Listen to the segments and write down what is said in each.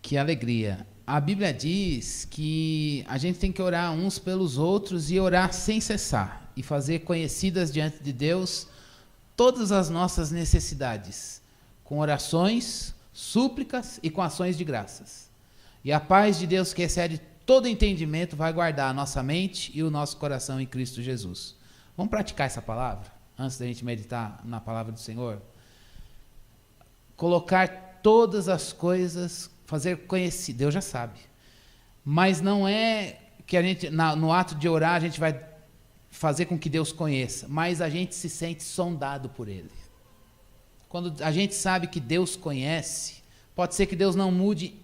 Que alegria. A Bíblia diz que a gente tem que orar uns pelos outros e orar sem cessar e fazer conhecidas diante de Deus todas as nossas necessidades, com orações, súplicas e com ações de graças. E a paz de Deus, que excede todo entendimento, vai guardar a nossa mente e o nosso coração em Cristo Jesus. Vamos praticar essa palavra, antes da gente meditar na palavra do Senhor? Colocar todas as coisas, fazer conhecido, Deus já sabe. Mas não é que a gente, no ato de orar, a gente vai fazer com que Deus conheça, mas a gente se sente sondado por Ele. Quando a gente sabe que Deus conhece, pode ser que Deus não mude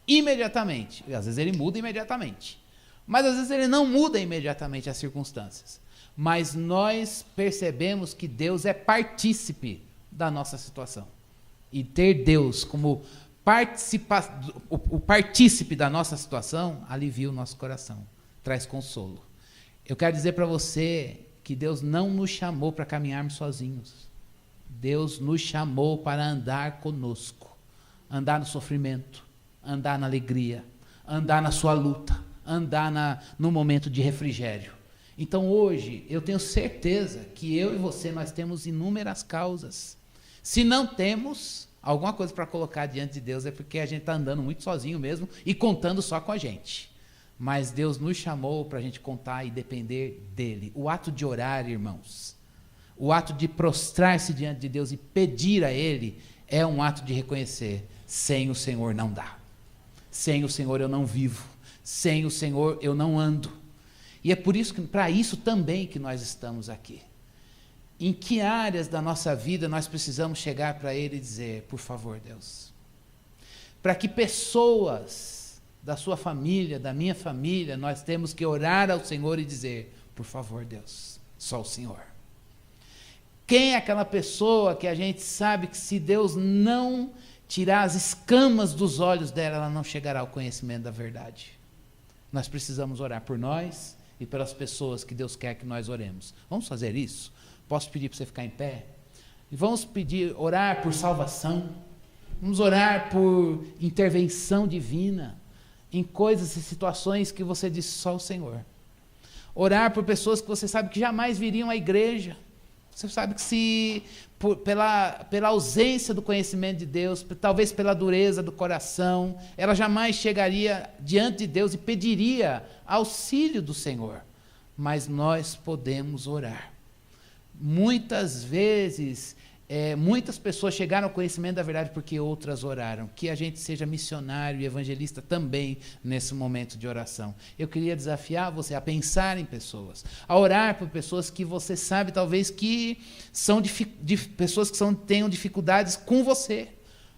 imediatamente. Às vezes Ele muda imediatamente. Mas às vezes Ele não muda imediatamente as circunstâncias. Mas nós percebemos que Deus é partícipe da nossa situação. E ter Deus como o partícipe da nossa situação alivia o nosso coração, traz consolo. Eu quero dizer para você que Deus não nos chamou para caminharmos sozinhos. Deus nos chamou para andar conosco, andar no sofrimento, andar na alegria, andar na sua luta, andar no momento de refrigério. Então hoje eu tenho certeza que eu e você nós temos inúmeras causas. Se não temos alguma coisa para colocar diante de Deus, é porque a gente está andando muito sozinho mesmo e contando só com a gente. Mas Deus nos chamou para a gente contar e depender dEle. O ato de orar, irmãos, o ato de prostrar-se diante de Deus e pedir a Ele, é um ato de reconhecer: sem o Senhor não dá. Sem o Senhor eu não vivo. Sem o Senhor eu não ando. E é por isso que, para isso também que nós estamos aqui. Em que áreas da nossa vida nós precisamos chegar para Ele e dizer: por favor, Deus. Para que pessoas da sua família, da minha família, nós temos que orar ao Senhor e dizer: por favor, Deus, só o Senhor. Quem é aquela pessoa que a gente sabe que se Deus não tirar as escamas dos olhos dela, ela não chegará ao conhecimento da verdade? Nós precisamos orar por nós e pelas pessoas que Deus quer que nós oremos. Vamos fazer isso? Posso pedir para você ficar em pé? E vamos orar por salvação. Vamos orar por intervenção divina em coisas e situações que você diz só o Senhor. Orar por pessoas que você sabe que jamais viriam à igreja. Você sabe que pela ausência do conhecimento de Deus, talvez pela dureza do coração, ela jamais chegaria diante de Deus e pediria auxílio do Senhor. Mas nós podemos orar. Muitas vezes, muitas pessoas chegaram ao conhecimento da verdade porque outras oraram. Que a gente seja missionário e evangelista também nesse momento de oração. Eu queria desafiar você a pensar em pessoas, a orar por pessoas que você sabe talvez que são pessoas que tenham dificuldades com você.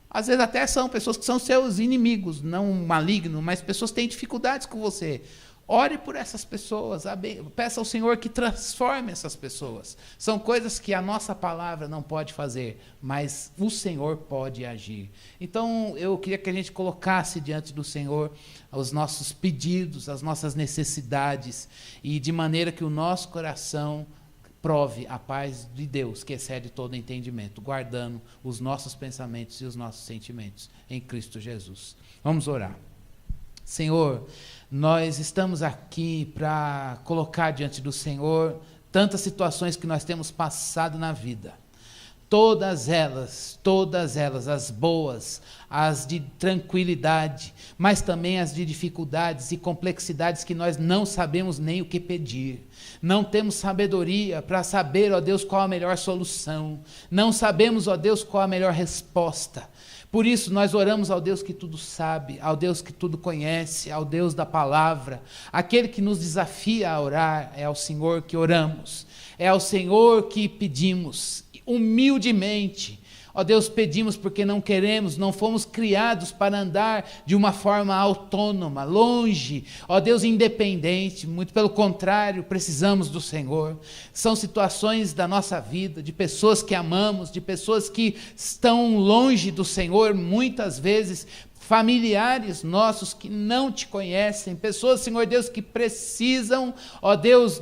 Às vezes até são pessoas que são seus inimigos, não malignos, mas pessoas que têm dificuldades com você. Ore por essas pessoas, peça ao Senhor que transforme essas pessoas. São coisas que a nossa palavra não pode fazer, mas o Senhor pode agir. Então, eu queria que a gente colocasse diante do Senhor os nossos pedidos, as nossas necessidades, e de maneira que o nosso coração prove a paz de Deus, que excede todo entendimento, guardando os nossos pensamentos e os nossos sentimentos em Cristo Jesus. Vamos orar. Senhor, nós estamos aqui para colocar diante do Senhor tantas situações que nós temos passado na vida. Todas elas, as boas, as de tranquilidade, mas também as de dificuldades e complexidades que nós não sabemos nem o que pedir. Não temos sabedoria para saber, ó Deus, qual a melhor solução. Não sabemos, ó Deus, qual a melhor resposta. Por isso nós oramos ao Deus que tudo sabe, ao Deus que tudo conhece, ao Deus da palavra. Aquele que nos desafia a orar, é ao Senhor que oramos, é ao Senhor que pedimos, humildemente. Ó Deus, pedimos porque não queremos, não fomos criados para andar de uma forma autônoma, longe, ó Deus, independente, muito pelo contrário, precisamos do Senhor. São situações da nossa vida, de pessoas que amamos, de pessoas que estão longe do Senhor, muitas vezes familiares nossos que não te conhecem, pessoas, Senhor Deus, que precisam, ó Deus,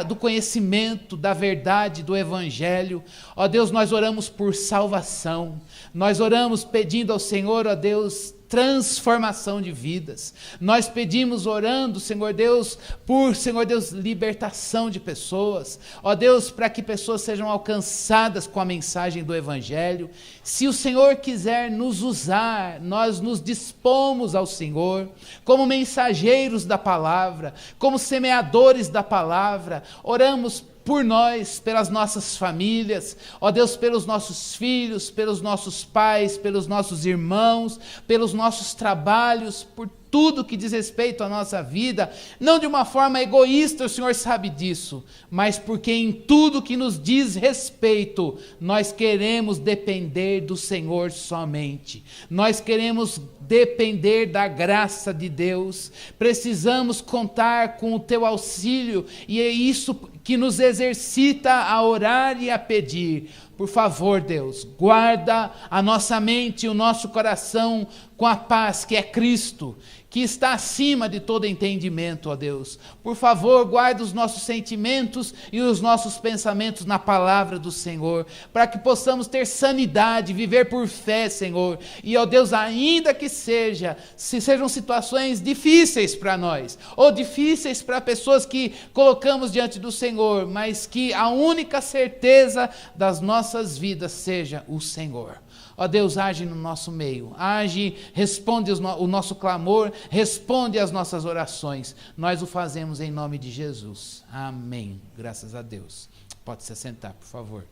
do conhecimento, da verdade, do Evangelho. Ó Deus, nós oramos por salvação, nós oramos pedindo ao Senhor, ó Deus, transformação de vidas. Nós pedimos orando, Senhor Deus, por, Senhor Deus, libertação de pessoas. Ó Deus, para que pessoas sejam alcançadas com a mensagem do Evangelho. Se o Senhor quiser nos usar, nós nos dispomos ao Senhor como mensageiros da palavra, como semeadores da palavra. Oramos por nós, pelas nossas famílias, ó Deus, pelos nossos filhos, pelos nossos pais, pelos nossos irmãos, pelos nossos trabalhos, por tudo que diz respeito à nossa vida, não de uma forma egoísta, o Senhor sabe disso, mas porque em tudo que nos diz respeito, nós queremos depender do Senhor somente. Nós queremos depender da graça de Deus. Precisamos contar com o teu auxílio, e é isso que nos exercita a orar e a pedir. Por favor, Deus, guarda a nossa mente e o nosso coração com a paz que é Cristo, que está acima de todo entendimento, ó Deus. Por favor, guarda os nossos sentimentos e os nossos pensamentos na palavra do Senhor, para que possamos ter sanidade, viver por fé, Senhor. E, ó Deus, ainda que sejam situações difíceis para nós, ou difíceis para pessoas que colocamos diante do Senhor, mas que a única certeza das nossas vidas seja o Senhor. Ó Deus, age no nosso meio, age, responde o nosso clamor, responde as nossas orações. Nós o fazemos em nome de Jesus. Amém. Graças a Deus. Pode se assentar, por favor.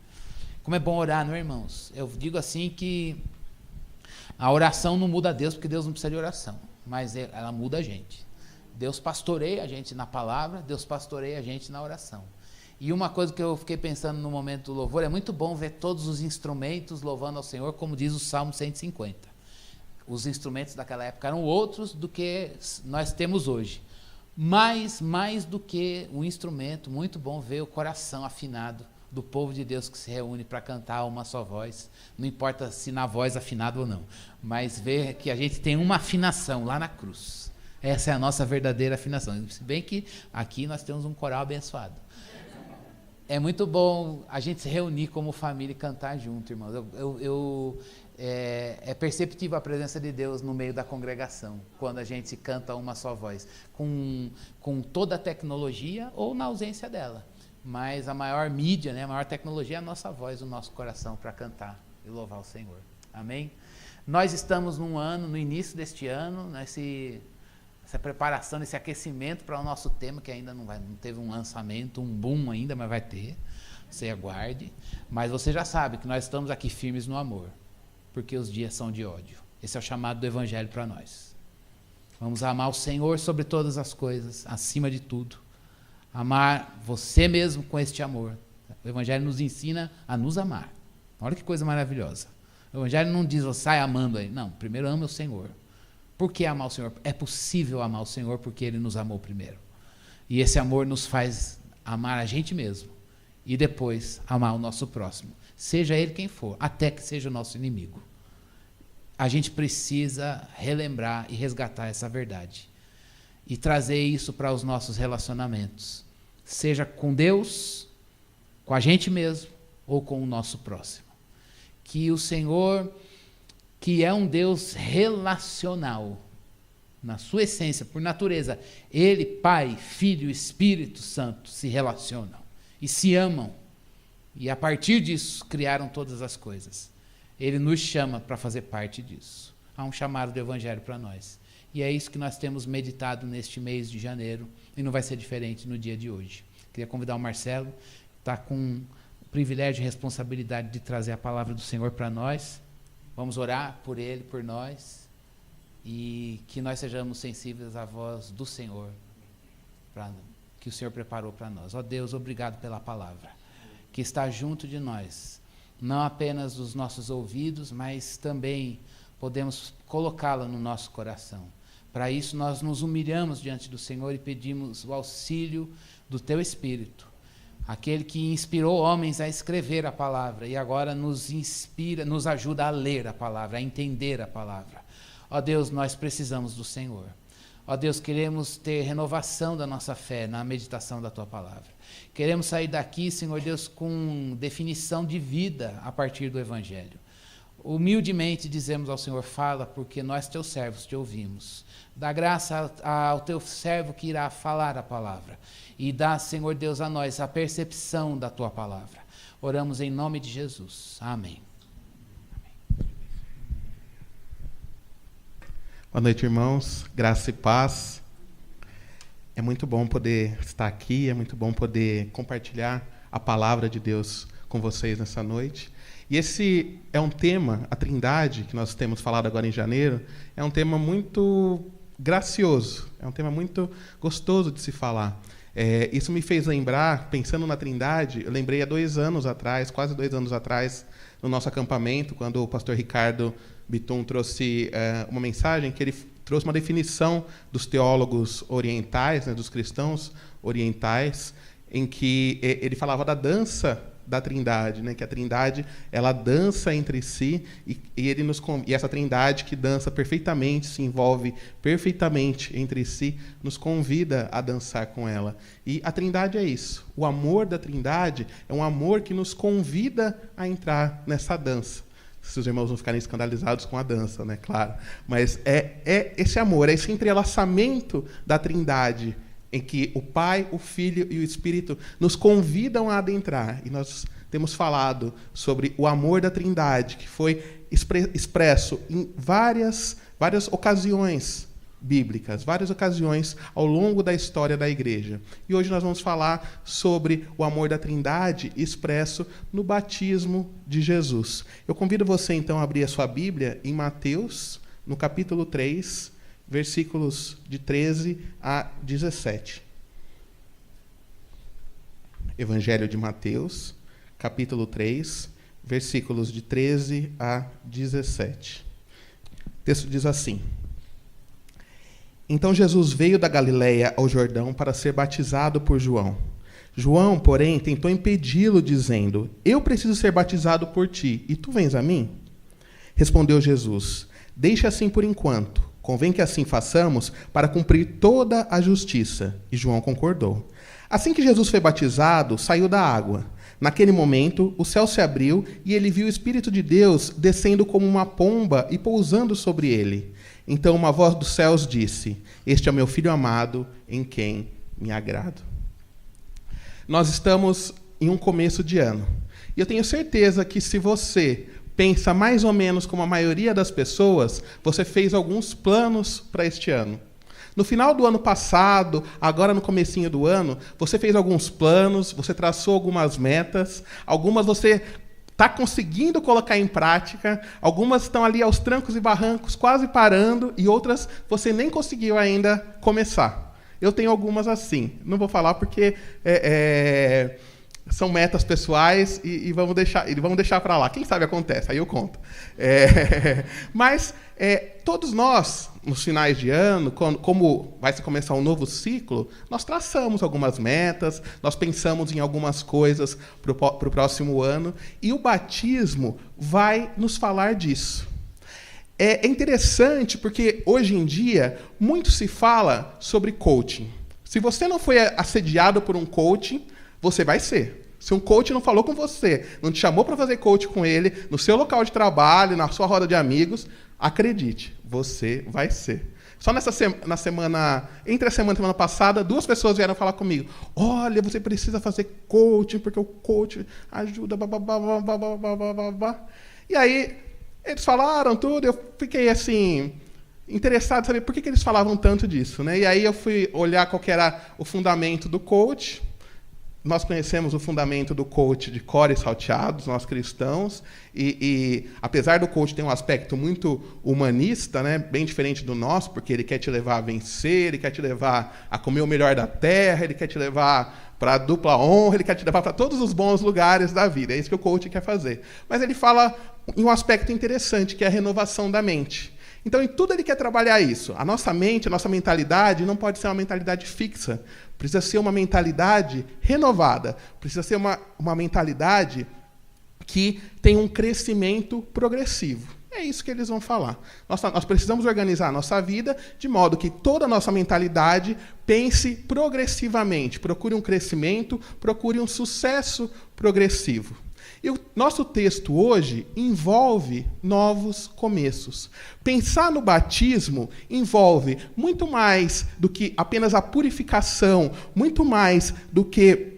Como é bom orar, não é, irmãos? Eu digo assim que a oração não muda a Deus, porque Deus não precisa de oração, mas ela muda a gente. Deus pastoreia a gente na palavra, Deus pastoreia a gente na oração. E uma coisa que eu fiquei pensando no momento do louvor, é muito bom ver todos os instrumentos louvando ao Senhor, como diz o Salmo 150. Os instrumentos daquela época eram outros do que nós temos hoje. Mas, mais do que o instrumento, muito bom ver o coração afinado do povo de Deus que se reúne para cantar uma só voz. Não importa se na voz afinada ou não, mas ver que a gente tem uma afinação lá na cruz. Essa é a nossa verdadeira afinação. Se bem que aqui nós temos um coral abençoado. É muito bom a gente se reunir como família e cantar junto, irmãos. É perceptível a presença de Deus no meio da congregação, quando a gente canta uma só voz, com toda a tecnologia ou na ausência dela. Mas a maior mídia, né, a maior tecnologia é a nossa voz, o nosso coração para cantar e louvar o Senhor. Amém? Nós estamos no início deste ano, essa preparação, esse aquecimento para o nosso tema, que ainda não teve um lançamento, um boom ainda, mas vai ter. Você aguarde. Mas você já sabe que nós estamos aqui firmes no amor, porque os dias são de ódio. Esse é o chamado do Evangelho para nós. Vamos amar o Senhor sobre todas as coisas, acima de tudo. Amar você mesmo com este amor. O Evangelho nos ensina a nos amar. Olha que coisa maravilhosa. O Evangelho não diz, sai amando aí. Não, primeiro ama o Senhor. Por que amar o Senhor? É possível amar o Senhor porque Ele nos amou primeiro. E esse amor nos faz amar a gente mesmo. E depois amar o nosso próximo. Seja ele quem for, até que seja o nosso inimigo. A gente precisa relembrar e resgatar essa verdade. E trazer isso para os nossos relacionamentos. Seja com Deus, com a gente mesmo, ou com o nosso próximo. Que o Senhor, que é um Deus relacional, na sua essência, por natureza, Ele, Pai, Filho e Espírito Santo, se relacionam e se amam. E a partir disso, criaram todas as coisas. Ele nos chama para fazer parte disso. Há um chamado do Evangelho para nós. E é isso que nós temos meditado neste mês de janeiro, e não vai ser diferente no dia de hoje. Queria convidar o Marcelo, que está com o privilégio e responsabilidade de trazer a palavra do Senhor para nós. Vamos orar por ele, por nós, e que nós sejamos sensíveis à voz do Senhor, que o Senhor preparou para nós. Ó Deus, obrigado pela palavra, que está junto de nós, não apenas nos nossos ouvidos, mas também podemos colocá-la no nosso coração. Para isso nós nos humilhamos diante do Senhor e pedimos o auxílio do Teu Espírito, aquele que inspirou homens a escrever a palavra e agora nos inspira, nos ajuda a ler a palavra, a entender a palavra. Ó Deus, nós precisamos do Senhor. Ó Deus, queremos ter renovação da nossa fé na meditação da Tua palavra. Queremos sair daqui, Senhor Deus, com definição de vida a partir do Evangelho. Humildemente dizemos ao Senhor, fala, porque nós, teus servos, te ouvimos. Dá graça ao teu servo que irá falar a palavra. E dá, Senhor Deus, a nós a percepção da tua palavra. Oramos em nome de Jesus. Amém. Boa noite, irmãos. Graça e paz. É muito bom poder estar aqui, é muito bom poder compartilhar a palavra de Deus com vocês nessa noite. E esse é um tema, a Trindade, que nós temos falado agora em janeiro, é um tema muito gracioso, é um tema muito gostoso de se falar. Isso me fez lembrar, pensando na Trindade, eu lembrei há 2 anos atrás, quase 2 anos atrás, no nosso acampamento, quando o pastor Ricardo Bitum trouxe uma mensagem que ele trouxe uma definição dos teólogos orientais, né, dos cristãos orientais, em que ele falava da dança da Trindade, né, que a Trindade ela dança entre si e essa Trindade que dança perfeitamente, se envolve perfeitamente entre si, nos convida a dançar com ela. E a Trindade é isso. O amor da Trindade é um amor que nos convida a entrar nessa dança. Se os irmãos não ficarem escandalizados com a dança, né, claro. Mas é esse amor, é esse entrelaçamento da Trindade em que o Pai, o Filho e o Espírito nos convidam a adentrar. E nós temos falado sobre o amor da Trindade, que foi expresso em várias ocasiões bíblicas, várias ocasiões ao longo da história da Igreja. E hoje nós vamos falar sobre o amor da Trindade expresso no batismo de Jesus. Eu convido você, então, a abrir a sua Bíblia em Mateus, no capítulo 3, versículos de 13 a 17. Evangelho de Mateus, capítulo 3, versículos de 13 a 17. O texto diz assim: Então Jesus veio da Galileia ao Jordão para ser batizado por João. João, porém, tentou impedi-lo, dizendo: Eu preciso ser batizado por ti, e tu vens a mim? Respondeu Jesus: Deixa assim por enquanto. Convém que assim façamos para cumprir toda a justiça. E João concordou. Assim que Jesus foi batizado, saiu da água. Naquele momento, o céu se abriu e ele viu o Espírito de Deus descendo como uma pomba e pousando sobre ele. Então uma voz dos céus disse: Este é o meu Filho amado, em quem me agrado. Nós estamos em um começo de ano. E eu tenho certeza que se você pensa mais ou menos como a maioria das pessoas, você fez alguns planos para este ano. No final do ano passado, agora no comecinho do ano, você fez alguns planos, você traçou algumas metas, algumas você está conseguindo colocar em prática, algumas estão ali aos trancos e barrancos, quase parando, e outras você nem conseguiu ainda começar. Eu tenho algumas assim. Não vou falar porque são metas pessoais e vamos deixar para lá. Quem sabe acontece, aí eu conto. Mas todos nós, nos finais de ano, como vai se começar um novo ciclo, nós traçamos algumas metas, nós pensamos em algumas coisas para o próximo ano, e o batismo vai nos falar disso. É interessante porque, hoje em dia, muito se fala sobre coaching. Se você não foi assediado por um coaching, você vai ser. Se um coach não falou com você, não te chamou para fazer coach com ele, no seu local de trabalho, na sua roda de amigos, acredite, você vai ser. Só entre a semana e semana passada, 2 pessoas vieram falar comigo: olha, você precisa fazer coaching, porque o coach ajuda, babá. E aí, eles falaram tudo, eu fiquei assim, interessado em saber por que eles falavam tanto disso, né? E aí eu fui olhar qual que era o fundamento do coach. Nós conhecemos o fundamento do coach de cor e salteados, nós cristãos, e apesar do coach ter um aspecto muito humanista, né, bem diferente do nosso, porque ele quer te levar a vencer, ele quer te levar a comer o melhor da terra, ele quer te levar para a dupla honra, ele quer te levar para todos os bons lugares da vida. É isso que o coach quer fazer. Mas ele fala em um aspecto interessante, que é a renovação da mente. Então, em tudo ele quer trabalhar isso. A nossa mente, a nossa mentalidade não pode ser uma mentalidade fixa. Precisa ser uma mentalidade renovada. Precisa ser uma mentalidade que tem um crescimento progressivo. É isso que eles vão falar. Nós precisamos organizar a nossa vida de modo que toda a nossa mentalidade pense progressivamente. Procure um crescimento, procure um sucesso progressivo. E o nosso texto hoje envolve novos começos. Pensar no batismo envolve muito mais do que apenas a purificação, muito mais do que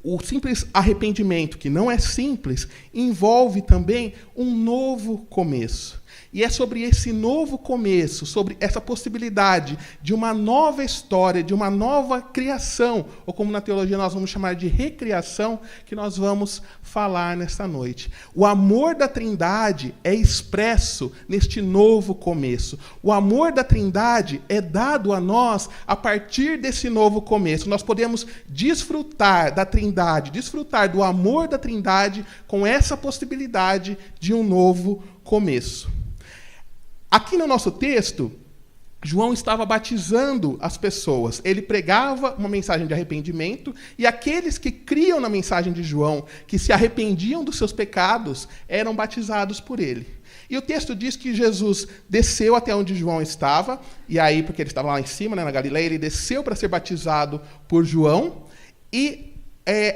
o simples arrependimento, que não é simples, envolve também um novo começo. E é sobre esse novo começo, sobre essa possibilidade de uma nova história, de uma nova criação, ou como na teologia nós vamos chamar de recriação, que nós vamos falar nesta noite. O amor da Trindade é expresso neste novo começo. O amor da Trindade é dado a nós a partir desse novo começo. Nós podemos desfrutar da Trindade, desfrutar do amor da Trindade com essa possibilidade de um novo começo. Aqui no nosso texto, João estava batizando as pessoas. Ele pregava uma mensagem de arrependimento e aqueles que criam na mensagem de João, que se arrependiam dos seus pecados, eram batizados por ele. E o texto diz que Jesus desceu até onde João estava, e aí, porque ele estava lá em cima, na Galileia, ele desceu para ser batizado por João, e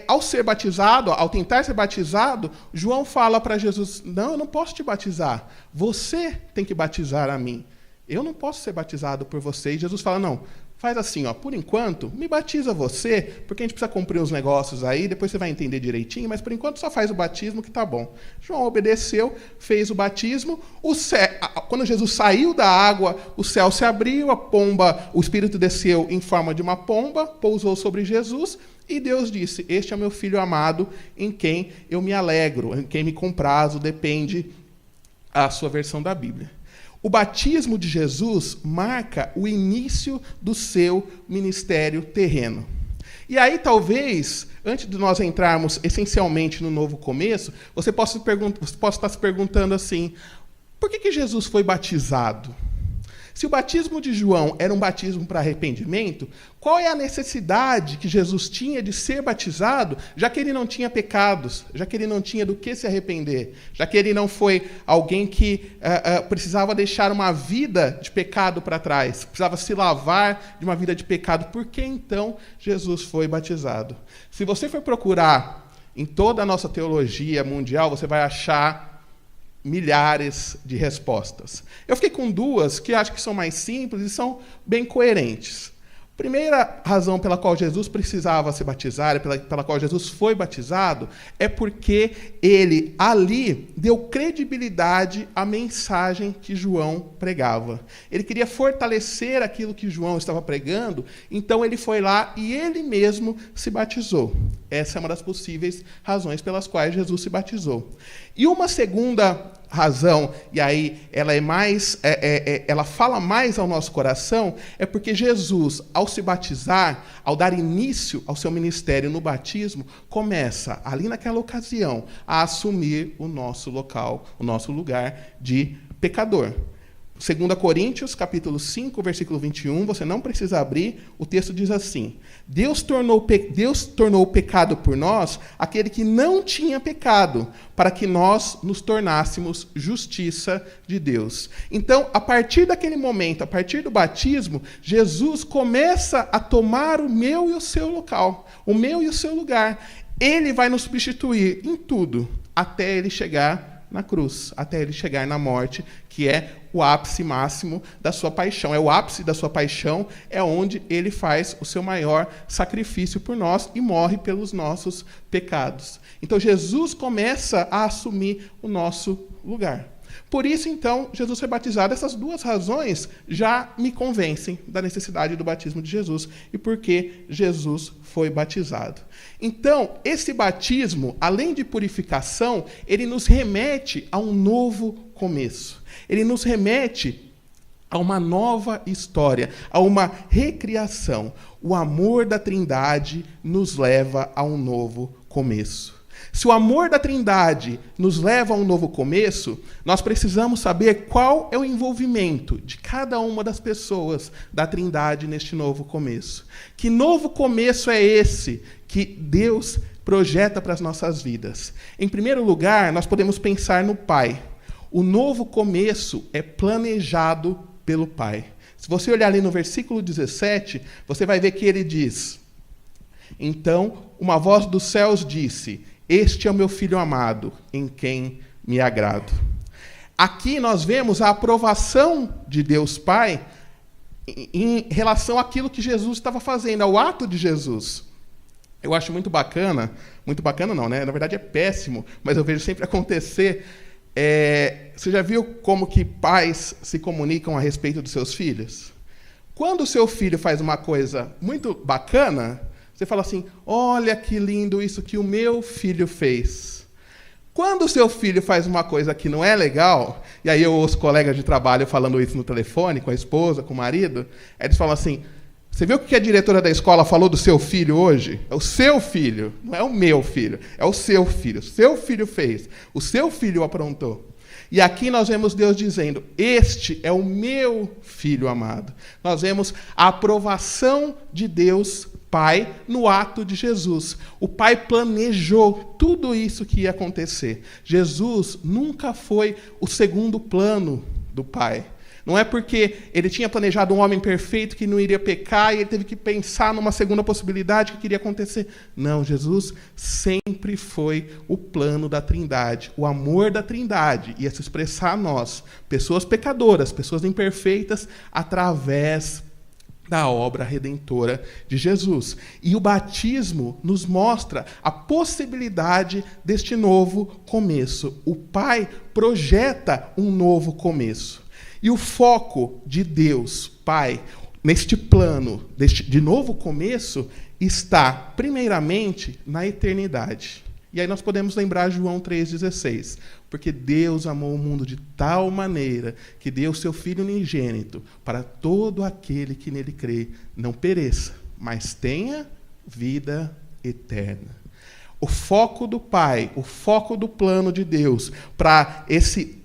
ao ser batizado, ao tentar ser batizado, João fala para Jesus, não, eu não posso te batizar, você tem que batizar a mim. Eu não posso ser batizado por você. E Jesus fala, não, faz assim, por enquanto, me batiza você, porque a gente precisa cumprir uns negócios aí, depois você vai entender direitinho, mas por enquanto só faz o batismo que tá bom. João obedeceu, fez o batismo, quando Jesus saiu da água, o céu se abriu, o Espírito desceu em forma de uma pomba, pousou sobre Jesus, e Deus disse, este é o meu filho amado, em quem eu me alegro, em quem me comprazo, depende a sua versão da Bíblia. O batismo de Jesus marca o início do seu ministério terreno. E aí, talvez, antes de nós entrarmos essencialmente no novo começo, você possa estar se perguntando assim, por que Jesus foi batizado? Se o batismo de João era um batismo para arrependimento, qual é a necessidade que Jesus tinha de ser batizado, já que ele não tinha pecados, já que ele não tinha do que se arrepender, já que ele não foi alguém que precisava deixar uma vida de pecado para trás, precisava se lavar de uma vida de pecado, por que então Jesus foi batizado? Se você for procurar em toda a nossa teologia mundial, você vai achar milhares de respostas. Eu fiquei com duas que acho que são mais simples e são bem coerentes. A primeira razão pela qual Jesus precisava ser batizado, pela qual Jesus foi batizado, é porque ele ali deu credibilidade à mensagem que João pregava. Ele queria fortalecer aquilo que João estava pregando, então ele foi lá e ele mesmo se batizou. Essa é uma das possíveis razões pelas quais Jesus se batizou. E uma segunda razão, e aí ela ela fala mais ao nosso coração, é porque Jesus, ao se batizar, ao dar início ao seu ministério no batismo, começa, ali naquela ocasião, a assumir o nosso local, o nosso lugar de pecador. 2 Coríntios, capítulo 5, versículo 21, você não precisa abrir, o texto diz assim, Deus tornou o pecado por nós aquele que não tinha pecado, para que nós nos tornássemos justiça de Deus. Então, a partir daquele momento, a partir do batismo, Jesus começa a tomar o meu e o seu local, o meu e o seu lugar. Ele vai nos substituir em tudo, até ele chegar na cruz, até ele chegar na morte, que é o ápice máximo da sua paixão. É o ápice da sua paixão, é onde ele faz o seu maior sacrifício por nós e morre pelos nossos pecados. Então, Jesus começa a assumir o nosso lugar. Por isso, então, Jesus foi batizado. Essas duas razões já me convencem da necessidade do batismo de Jesus e por que Jesus foi batizado. Então, esse batismo, além de purificação, ele nos remete a um novo começo. Ele nos remete a uma nova história, a uma recriação. O amor da Trindade nos leva a um novo começo. Se o amor da Trindade nos leva a um novo começo, nós precisamos saber qual é o envolvimento de cada uma das pessoas da Trindade neste novo começo. Que novo começo é esse que Deus projeta para as nossas vidas? Em primeiro lugar, nós podemos pensar no Pai. O novo começo é planejado pelo Pai. Se você olhar ali no versículo 17, você vai ver que ele diz: Então, uma voz dos céus disse: Este é o meu Filho amado, em quem me agrado. Aqui nós vemos a aprovação de Deus Pai em relação àquilo que Jesus estava fazendo, ao ato de Jesus. Eu acho muito bacana não, né? Na verdade é péssimo, mas eu vejo sempre acontecer. Você já viu como que pais se comunicam a respeito dos seus filhos? Quando o seu filho faz uma coisa muito bacana, você fala assim, olha que lindo isso que o meu filho fez. Quando o seu filho faz uma coisa que não é legal, e aí eu ouço colegas de trabalho falando isso no telefone, com a esposa, com o marido, eles falam assim, você viu o que a diretora da escola falou do seu filho hoje? É o seu filho, não é o meu filho, é o seu filho. O seu filho fez, o seu filho aprontou. E aqui nós vemos Deus dizendo, este é o meu Filho amado. Nós vemos a aprovação de Deus Pai no ato de Jesus. O Pai planejou tudo isso que ia acontecer. Jesus nunca foi o segundo plano do Pai. Não é porque ele tinha planejado um homem perfeito que não iria pecar e ele teve que pensar numa segunda possibilidade que queria acontecer. Não, Jesus sempre foi o plano da Trindade. O amor da Trindade ia se expressar a nós, pessoas pecadoras, pessoas imperfeitas, através da obra redentora de Jesus. E o batismo nos mostra a possibilidade deste novo começo. O Pai projeta um novo começo. E o foco de Deus, Pai, neste plano de novo começo, está, primeiramente, na eternidade. E aí nós podemos lembrar João 3,16. Porque Deus amou o mundo de tal maneira que deu o seu Filho unigênito para todo aquele que nele crê não pereça, mas tenha vida eterna. O foco do Pai, o foco do plano de Deus para esse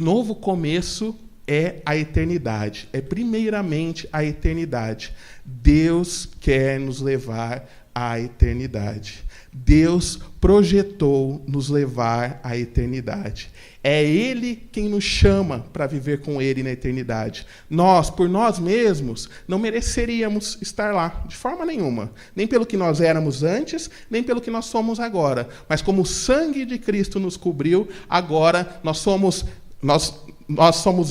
novo começo é a eternidade. É primeiramente a eternidade. Deus quer nos levar à eternidade. Deus projetou nos levar à eternidade. É Ele quem nos chama para viver com Ele na eternidade. Nós, por nós mesmos, não mereceríamos estar lá, de forma nenhuma. Nem pelo que nós éramos antes, nem pelo que nós somos agora. Mas como o sangue de Cristo nos cobriu, agora nós somos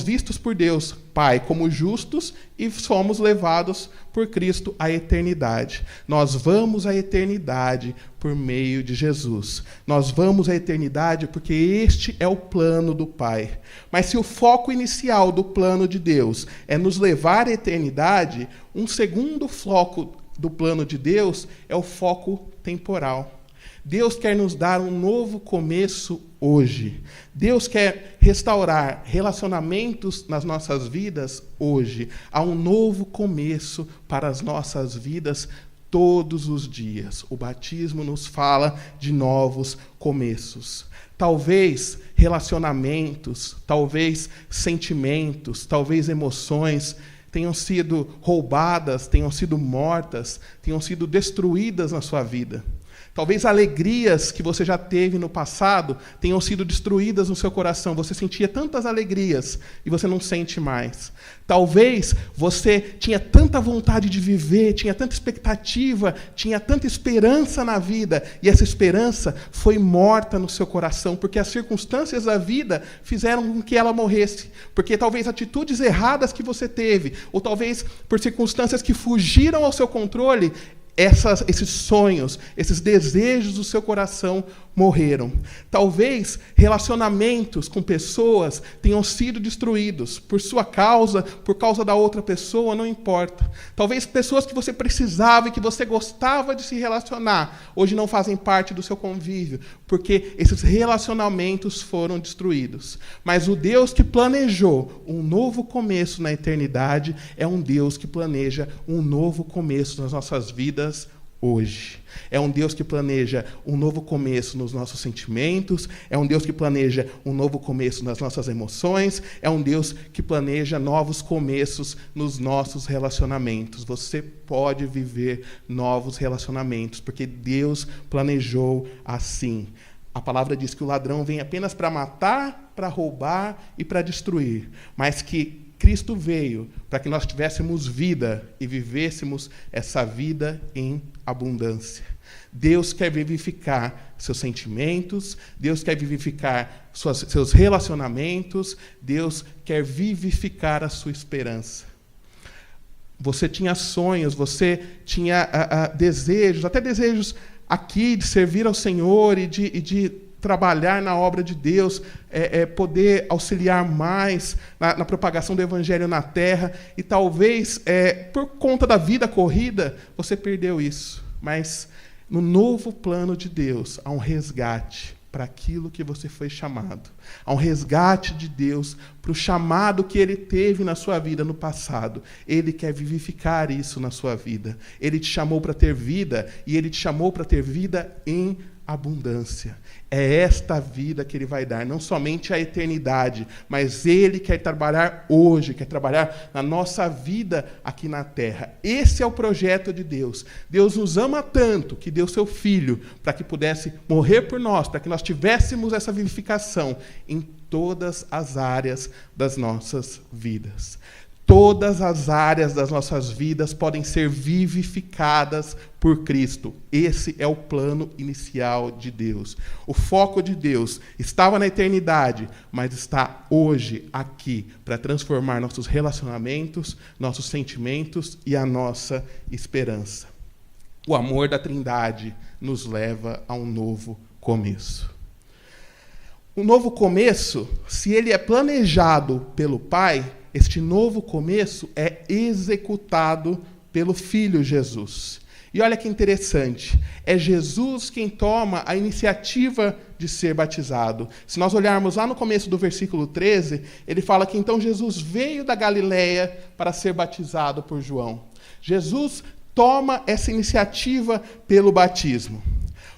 vistos por Deus, Pai, como justos e somos levados por Cristo à eternidade. Nós vamos à eternidade por meio de Jesus. Nós vamos à eternidade porque este é o plano do Pai. Mas se o foco inicial do plano de Deus é nos levar à eternidade, um segundo foco do plano de Deus é o foco temporal. Deus quer nos dar um novo começo hoje. Deus quer restaurar relacionamentos nas nossas vidas hoje. Há um novo começo para as nossas vidas todos os dias. O batismo nos fala de novos começos. Talvez relacionamentos, talvez sentimentos, talvez emoções tenham sido roubadas, tenham sido mortas, tenham sido destruídas na sua vida. Talvez alegrias que você já teve no passado tenham sido destruídas no seu coração. Você sentia tantas alegrias e você não sente mais. Talvez você tinha tanta vontade de viver, tinha tanta expectativa, tinha tanta esperança na vida, e essa esperança foi morta no seu coração, porque as circunstâncias da vida fizeram com que ela morresse. Porque talvez atitudes erradas que você teve, ou talvez por circunstâncias que fugiram ao seu controle, esses sonhos, esses desejos do seu coração morreram. Talvez relacionamentos com pessoas tenham sido destruídos por sua causa, por causa da outra pessoa, não importa. Talvez pessoas que você precisava e que você gostava de se relacionar, hoje não fazem parte do seu convívio, porque esses relacionamentos foram destruídos. Mas o Deus que planejou um novo começo na eternidade é um Deus que planeja um novo começo nas nossas vidas hoje. É um Deus que planeja um novo começo nos nossos sentimentos, é um Deus que planeja um novo começo nas nossas emoções, é um Deus que planeja novos começos nos nossos relacionamentos. Você pode viver novos relacionamentos, porque Deus planejou assim. A palavra diz que o ladrão vem apenas para matar, para roubar e para destruir, mas que Cristo veio para que nós tivéssemos vida e vivêssemos essa vida em abundância. Deus quer vivificar seus sentimentos, Deus quer vivificar seus relacionamentos, Deus quer vivificar a sua esperança. Você tinha sonhos, você tinha desejos, até desejos aqui de servir ao Senhor e de trabalhar na obra de Deus, poder auxiliar mais na propagação do Evangelho na terra, e talvez, por conta da vida corrida, você perdeu isso. Mas no novo plano de Deus, há um resgate para aquilo que você foi chamado. Há um resgate de Deus para o chamado que Ele teve na sua vida no passado. Ele quer vivificar isso na sua vida. Ele te chamou para ter vida, e Ele te chamou para ter vida em abundância. É esta vida que Ele vai dar, não somente a eternidade, mas Ele quer trabalhar hoje, quer trabalhar na nossa vida aqui na terra. Esse é o projeto de Deus. Deus nos ama tanto que deu seu Filho para que pudesse morrer por nós, para que nós tivéssemos essa vivificação em todas as áreas das nossas vidas. Todas as áreas das nossas vidas podem ser vivificadas por Cristo. Esse é o plano inicial de Deus. O foco de Deus estava na eternidade, mas está hoje aqui para transformar nossos relacionamentos, nossos sentimentos e a nossa esperança. O amor da Trindade nos leva a um novo começo. O novo começo, se ele é planejado pelo Pai, este novo começo é executado pelo Filho Jesus. E olha que interessante, é Jesus quem toma a iniciativa de ser batizado. Se nós olharmos lá no começo do versículo 13, ele fala que então Jesus veio da Galileia para ser batizado por João. Jesus toma essa iniciativa pelo batismo.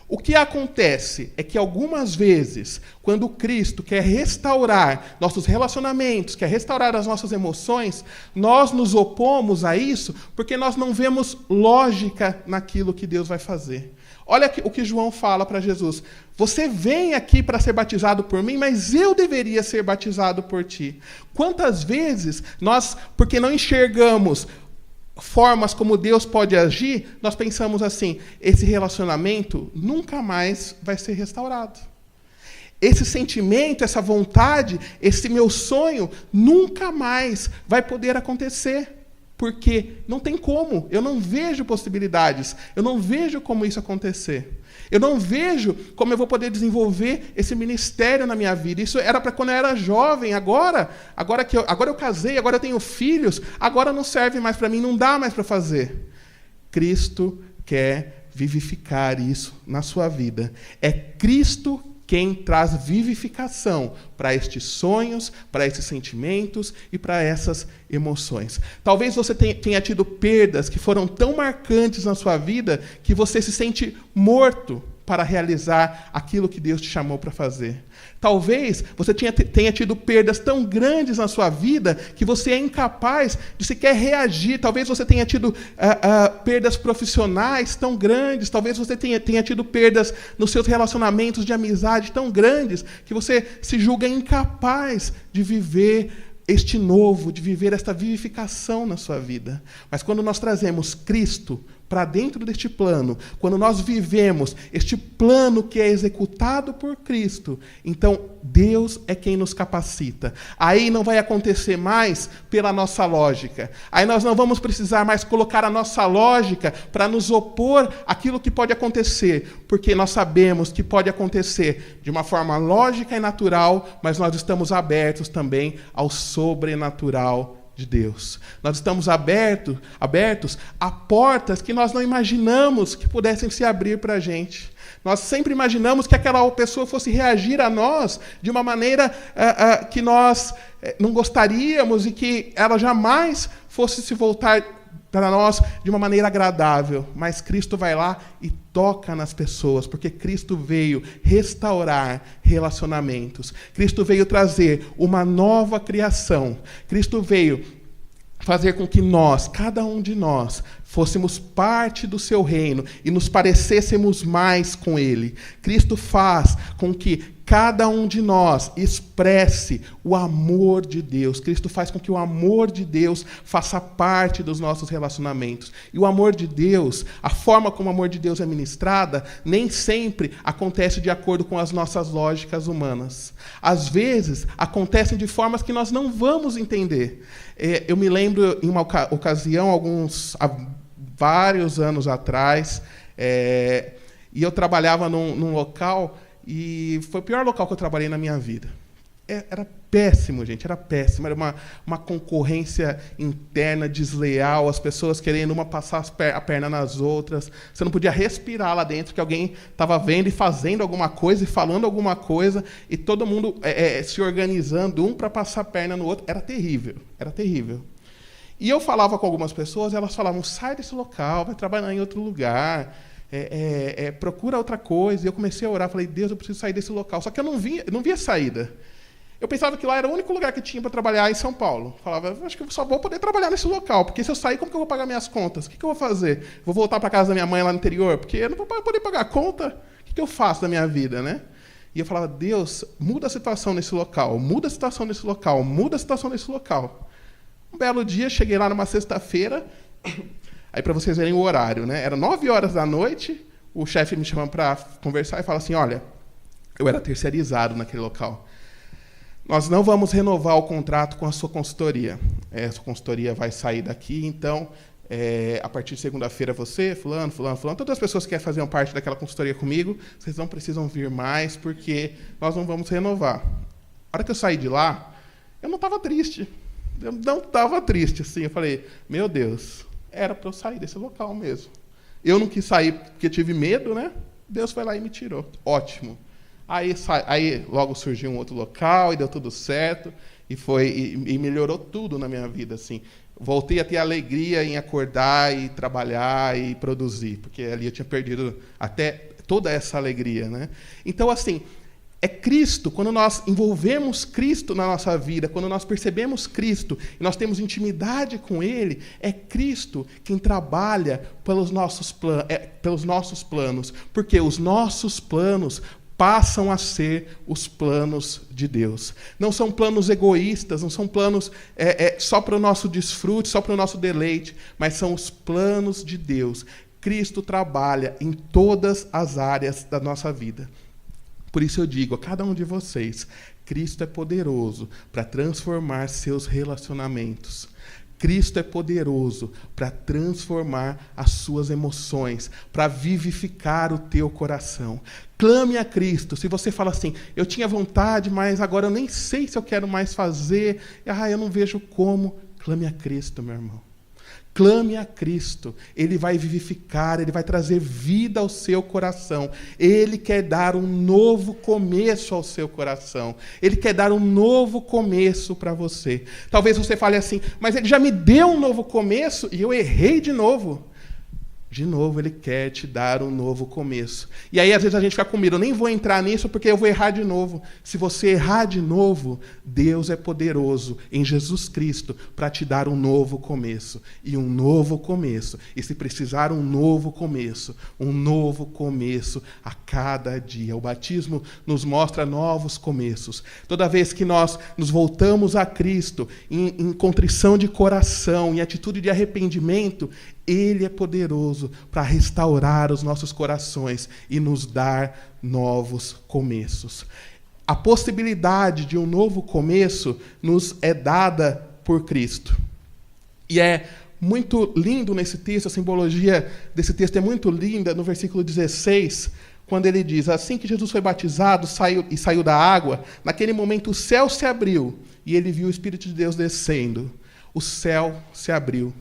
O que acontece é que algumas vezes, quando Cristo quer restaurar nossos relacionamentos, quer restaurar as nossas emoções, nós nos opomos a isso porque nós não vemos lógica naquilo que Deus vai fazer. Olha o que João fala para Jesus. Você vem aqui para ser batizado por mim, mas eu deveria ser batizado por ti. Quantas vezes nós, porque não enxergamos formas como Deus pode agir, nós pensamos assim, esse relacionamento nunca mais vai ser restaurado. Esse sentimento, essa vontade, esse meu sonho, nunca mais vai poder acontecer. Porque não tem como, eu não vejo possibilidades, eu não vejo como isso acontecer. Eu não vejo como eu vou poder desenvolver esse ministério na minha vida. Isso era para quando eu era jovem, agora eu casei, agora eu tenho filhos, agora não serve mais para mim, não dá mais para fazer. Cristo quer vivificar isso na sua vida. É Cristo quem traz vivificação para estes sonhos, para esses sentimentos e para essas emoções. Talvez você tenha tido perdas que foram tão marcantes na sua vida que você se sente morto para realizar aquilo que Deus te chamou para fazer. Talvez você tenha tido perdas tão grandes na sua vida que você é incapaz de sequer reagir. Talvez você tenha tido perdas profissionais tão grandes. Talvez você tenha tido perdas nos seus relacionamentos de amizade tão grandes que você se julga incapaz de viver este novo, de viver esta vivificação na sua vida. Mas quando nós trazemos Cristo para dentro deste plano, quando nós vivemos este plano que é executado por Cristo, então Deus é quem nos capacita. Aí não vai acontecer mais pela nossa lógica. Aí nós não vamos precisar mais colocar a nossa lógica para nos opor àquilo que pode acontecer, porque nós sabemos que pode acontecer de uma forma lógica e natural, mas nós estamos abertos também ao sobrenatural de Deus. Nós estamos abertos a portas que nós não imaginamos que pudessem se abrir para a gente. Nós sempre imaginamos que aquela pessoa fosse reagir a nós de uma maneira que nós não gostaríamos e que ela jamais fosse se voltar para nós de uma maneira agradável. Mas Cristo vai lá e toca nas pessoas, porque Cristo veio restaurar relacionamentos. Cristo veio trazer uma nova criação. Cristo veio fazer com que nós, cada um de nós, fôssemos parte do seu reino e nos parecêssemos mais com Ele. Cristo faz com que cada um de nós expresse o amor de Deus. Cristo faz com que o amor de Deus faça parte dos nossos relacionamentos. E o amor de Deus, a forma como o amor de Deus é ministrada, nem sempre acontece de acordo com as nossas lógicas humanas. Às vezes, acontece de formas que nós não vamos entender. Eu me lembro, em uma ocasião, há vários anos atrás, e eu trabalhava num local, e foi o pior local que eu trabalhei na minha vida. Era péssimo, gente, era péssimo. Era uma concorrência interna desleal, as pessoas querendo uma passar a perna nas outras. Você não podia respirar lá dentro, porque alguém estava vendo e fazendo alguma coisa e falando alguma coisa, e todo mundo se organizando, um para passar a perna no outro. Era terrível, era terrível. E eu falava com algumas pessoas, e elas falavam, sai desse local, vai trabalhar em outro lugar, procura outra coisa. E eu comecei a orar, falei, Deus, eu preciso sair desse local. Só que eu não via saída. Eu pensava que lá era o único lugar que tinha para trabalhar em São Paulo. Falava, acho que eu só vou poder trabalhar nesse local, porque se eu sair, como que eu vou pagar minhas contas? O que eu vou fazer? Vou voltar para casa da minha mãe lá no interior? Porque eu não vou poder pagar a conta. O que eu faço da minha vida, né? E eu falava, Deus, muda a situação nesse local, muda a situação nesse local, muda a situação nesse local. Um belo dia, cheguei lá numa sexta-feira, aí para vocês verem o horário, né? Era 9h, o chefe me chama para conversar e fala assim, olha, eu era terceirizado naquele local. Nós não vamos renovar o contrato com a sua consultoria. A sua consultoria vai sair daqui, então, a partir de segunda-feira, você, fulano, todas as pessoas que querem fazer parte daquela consultoria comigo, vocês não precisam vir mais, porque nós não vamos renovar. A hora que eu saí de lá, eu não estava triste. Eu não estava triste, assim. Eu falei, meu Deus, era para eu sair desse local mesmo. Eu não quis sair porque tive medo, né? Deus foi lá e me tirou. Ótimo. Aí logo surgiu um outro local e deu tudo certo e melhorou tudo na minha vida, assim. Voltei a ter alegria em acordar e trabalhar e produzir, porque ali eu tinha perdido até toda essa alegria, né? Então, assim, é Cristo, quando nós envolvemos Cristo na nossa vida, quando nós percebemos Cristo e nós temos intimidade com Ele, é Cristo quem trabalha pelos nossos planos, porque os nossos planos passam a ser os planos de Deus. Não são planos egoístas, não são planos só para o nosso desfrute, só para o nosso deleite, mas são os planos de Deus. Cristo trabalha em todas as áreas da nossa vida. Por isso eu digo a cada um de vocês, Cristo é poderoso para transformar seus relacionamentos. Cristo é poderoso para transformar as suas emoções, para vivificar o teu coração. Clame a Cristo. Se você fala assim, eu tinha vontade, mas agora eu nem sei se eu quero mais fazer, eu não vejo como. Clame a Cristo, meu irmão. Clame a Cristo, Ele vai vivificar, Ele vai trazer vida ao seu coração. Ele quer dar um novo começo ao seu coração. Ele quer dar um novo começo para você. Talvez você fale assim, mas Ele já me deu um novo começo e eu errei de novo. De novo, Ele quer te dar um novo começo. E aí, às vezes, a gente fica com medo. Eu nem vou entrar nisso porque eu vou errar de novo. Se você errar de novo, Deus é poderoso em Jesus Cristo para te dar um novo começo. E um novo começo. E se precisar um novo começo a cada dia. O batismo nos mostra novos começos. Toda vez que nós nos voltamos a Cristo em contrição de coração, em atitude de arrependimento, Ele é poderoso para restaurar os nossos corações e nos dar novos começos. A possibilidade de um novo começo nos é dada por Cristo. E é muito lindo nesse texto, a simbologia desse texto é muito linda, no versículo 16, quando ele diz, assim que Jesus foi batizado saiu da água, naquele momento o céu se abriu e ele viu o Espírito de Deus descendo. O céu se abriu.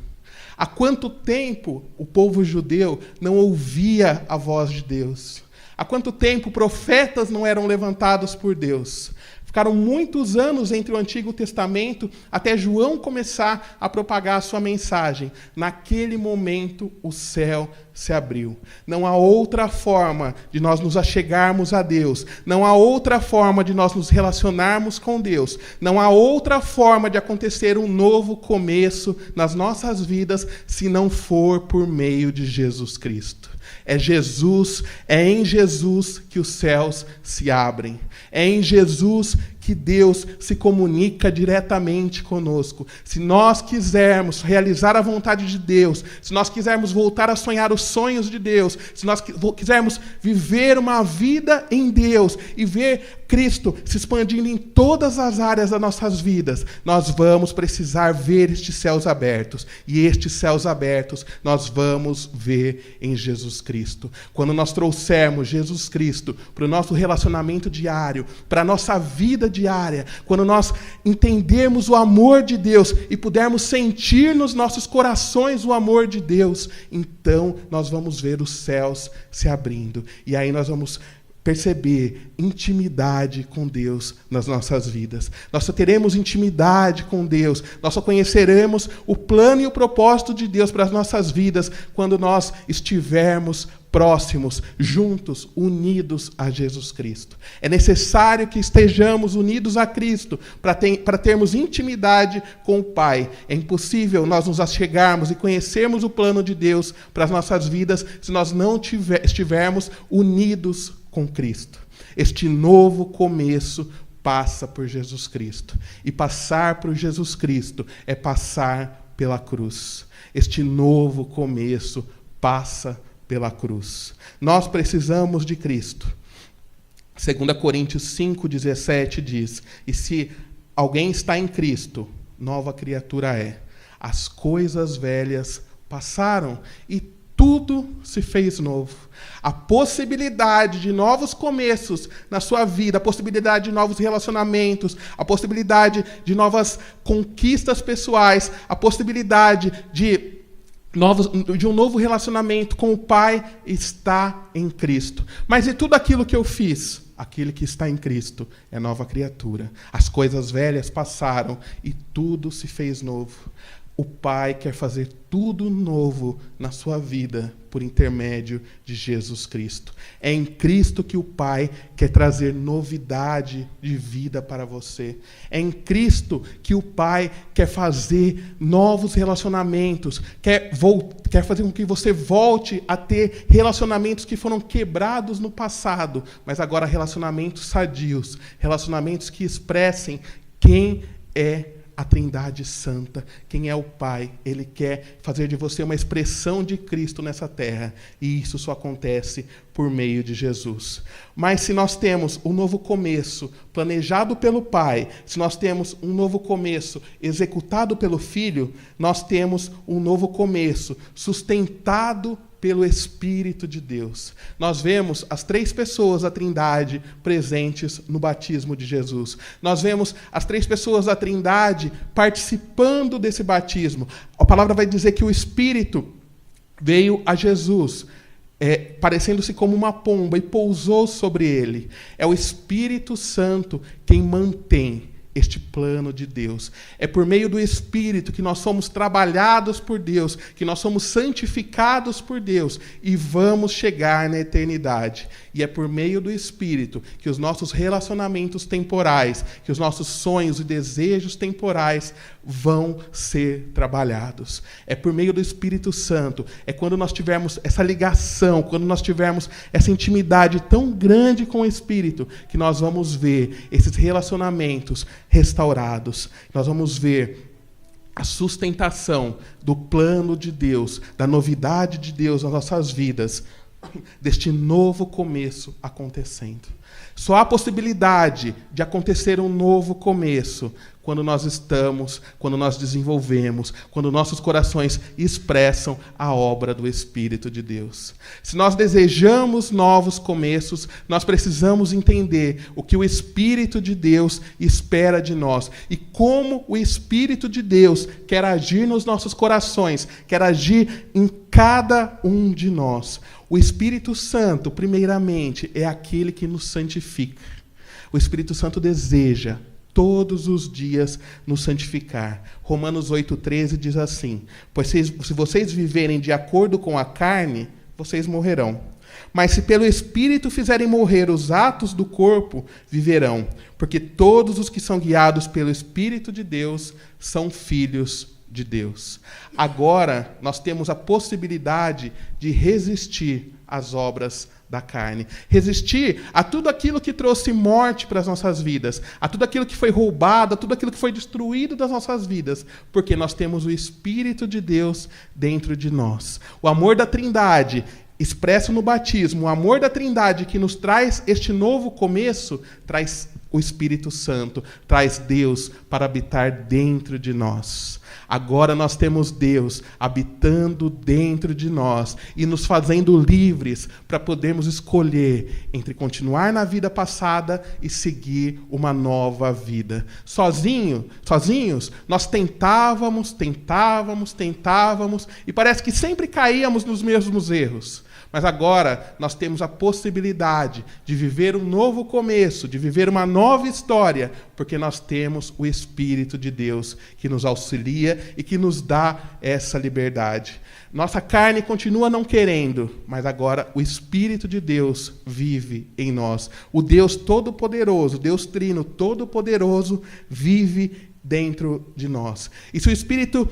Há quanto tempo o povo judeu não ouvia a voz de Deus? Há quanto tempo profetas não eram levantados por Deus? Ficaram muitos anos entre o Antigo Testamento até João começar a propagar a sua mensagem. Naquele momento, o céu se abriu. Não há outra forma de nós nos achegarmos a Deus. Não há outra forma de nós nos relacionarmos com Deus. Não há outra forma de acontecer um novo começo nas nossas vidas se não for por meio de Jesus Cristo. É em Jesus que os céus se abrem. É em Jesus que Deus se comunica diretamente conosco. Se nós quisermos realizar a vontade de Deus, se nós quisermos voltar a sonhar os sonhos de Deus, se nós quisermos viver uma vida em Deus e ver Cristo se expandindo em todas as áreas das nossas vidas, nós vamos precisar ver estes céus abertos. E estes céus abertos nós vamos ver em Jesus Cristo. Quando nós trouxermos Jesus Cristo para o nosso relacionamento diário, para a nossa vida diária, quando nós entendermos o amor de Deus e pudermos sentir nos nossos corações o amor de Deus, então nós vamos ver os céus se abrindo. E aí nós vamos perceber intimidade com Deus nas nossas vidas. Nós só teremos intimidade com Deus, nós só conheceremos o plano e o propósito de Deus para as nossas vidas quando nós estivermos próximos, juntos, unidos a Jesus Cristo. É necessário que estejamos unidos a Cristo para termos intimidade com o Pai. É impossível nós nos achegarmos e conhecermos o plano de Deus para as nossas vidas se nós não estivermos unidos com Cristo. Este novo começo passa por Jesus Cristo. E passar por Jesus Cristo é passar pela cruz. Este novo começo passa pela cruz. Nós precisamos de Cristo. 2 Coríntios 5,17 diz: e se alguém está em Cristo, nova criatura é. As coisas velhas passaram e tudo se fez novo. A possibilidade de novos começos na sua vida, a possibilidade de novos relacionamentos, a possibilidade de novas conquistas pessoais, a possibilidade de um novo relacionamento com o Pai está em Cristo. Mas e tudo aquilo que eu fiz? Aquele que está em Cristo é nova criatura. As coisas velhas passaram e tudo se fez novo. O Pai quer fazer tudo novo na sua vida por intermédio de Jesus Cristo. É em Cristo que o Pai quer trazer novidade de vida para você. É em Cristo que o Pai quer fazer novos relacionamentos, quer fazer com que você volte a ter relacionamentos que foram quebrados no passado, mas agora relacionamentos sadios, relacionamentos que expressem quem é a Trindade Santa, quem é o Pai. Ele quer fazer de você uma expressão de Cristo nessa terra, e isso só acontece por meio de Jesus. Mas se nós temos um novo começo planejado pelo Pai, se nós temos um novo começo executado pelo Filho, nós temos um novo começo sustentado pelo Espírito de Deus. Nós vemos as 3 pessoas da Trindade presentes no batismo de Jesus. Nós vemos as 3 pessoas da Trindade participando desse batismo. A palavra vai dizer que o Espírito veio a Jesus, parecendo-se como uma pomba, e pousou sobre ele. É o Espírito Santo quem mantém este plano de Deus. É por meio do Espírito que nós somos trabalhados por Deus, que nós somos santificados por Deus e vamos chegar na eternidade. E é por meio do Espírito que os nossos relacionamentos temporais, que os nossos sonhos e desejos temporais vão ser trabalhados. É por meio do Espírito Santo, é quando nós tivermos essa ligação, quando nós tivermos essa intimidade tão grande com o Espírito, que nós vamos ver esses relacionamentos restaurados. Nós vamos ver a sustentação do plano de Deus, da novidade de Deus nas nossas vidas, deste novo começo acontecendo. Só há possibilidade de acontecer um novo começo quando nós desenvolvemos, quando nossos corações expressam a obra do Espírito de Deus. Se nós desejamos novos começos, nós precisamos entender o que o Espírito de Deus espera de nós e como o Espírito de Deus quer agir nos nossos corações, quer agir em cada um de nós. O Espírito Santo, primeiramente, é aquele que nos santifica. O Espírito Santo deseja todos os dias nos santificar. Romanos 8,13 diz assim: pois se vocês viverem de acordo com a carne, vocês morrerão. Mas se pelo Espírito fizerem morrer os atos do corpo, viverão. Porque todos os que são guiados pelo Espírito de Deus são filhos de Deus. Agora nós temos a possibilidade de resistir às obras da carne. Resistir a tudo aquilo que trouxe morte para as nossas vidas, a tudo aquilo que foi roubado, a tudo aquilo que foi destruído das nossas vidas, porque nós temos o Espírito de Deus dentro de nós. O amor da Trindade, expresso no batismo, o amor da Trindade que nos traz este novo começo, traz o Espírito Santo, traz Deus para habitar dentro de nós. Agora nós temos Deus habitando dentro de nós e nos fazendo livres para podermos escolher entre continuar na vida passada e seguir uma nova vida. Sozinhos, nós tentávamos e parece que sempre caíamos nos mesmos erros. Mas agora nós temos a possibilidade de viver um novo começo, de viver uma nova história, porque nós temos o Espírito de Deus que nos auxilia e que nos dá essa liberdade. Nossa carne continua não querendo, mas agora o Espírito de Deus vive em nós. O Deus Todo-Poderoso, Deus Trino Todo-Poderoso, vive dentro de nós. E se o Espírito